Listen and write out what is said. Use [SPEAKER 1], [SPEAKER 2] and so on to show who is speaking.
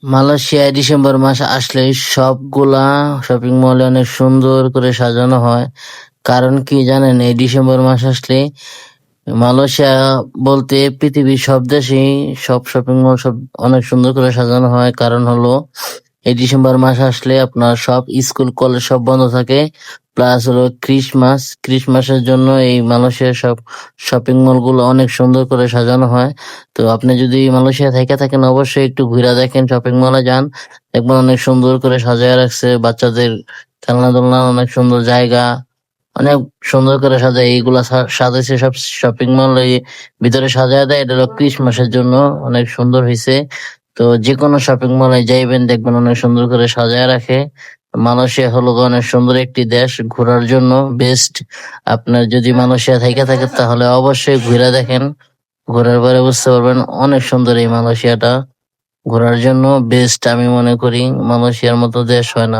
[SPEAKER 1] মালয়েশিয়ায় ডিসেম্বর মাস আসলে সবগুলা শপিং মলে অনেক সুন্দর করে সাজানো হয়। কারণ কি জানেন, এই ডিসেম্বর মাস আসলে মালয়েশিয়া বলতে পৃথিবীর সব দেশেই সব শপিং মল সব অনেক সুন্দর করে সাজানো হয়। কারণ হলো এই ডিসেম্বর মাস আসলে আপনার সব স্কুল কলেজ সব বন্ধ থাকে। প্লাস হলো ক্রিসমাসের জন্য এই মালয়েশিয়ার সব শপিং মল গুলো অনেক সুন্দর করে সাজানো হয়। তো আপনি যদি মালয়েশিয়া থেকে থাকেন অবশ্যই একটু ঘুরে দেখেন, শপিং মলে যান, দেখবেন অনেক সুন্দর করে সাজায় রাখছে। বাচ্চাদের খেলনা দোলনা অনেক সুন্দর জায়গা, অনেক সুন্দর করে সাজায়। এইগুলা সাজাইছে সব শপিং মল এই ভিতরে সাজায় দেয়। এটা হলো ক্রিসমাসের জন্য অনেক সুন্দর হয়েছে। তো যে কোনো শপিং মলে যাইবেন দেখবেন অনেক সুন্দর করে সাজায় রাখে। মালয়েশিয়া হলো অনেক সুন্দর একটি দেশ, ঘোরার জন্য বেস্ট। আপনার যদি মালয়েশিয়া থেকে থাকে তাহলে অবশ্যই ঘুরে দেখেন, ঘোরার পরে বুঝতে পারবেন অনেক সুন্দর এই মালয়েশিয়াটা। ঘোরার জন্য বেস্ট আমি মনে করি, মালয়েশিয়ার মতো দেশ হয় না।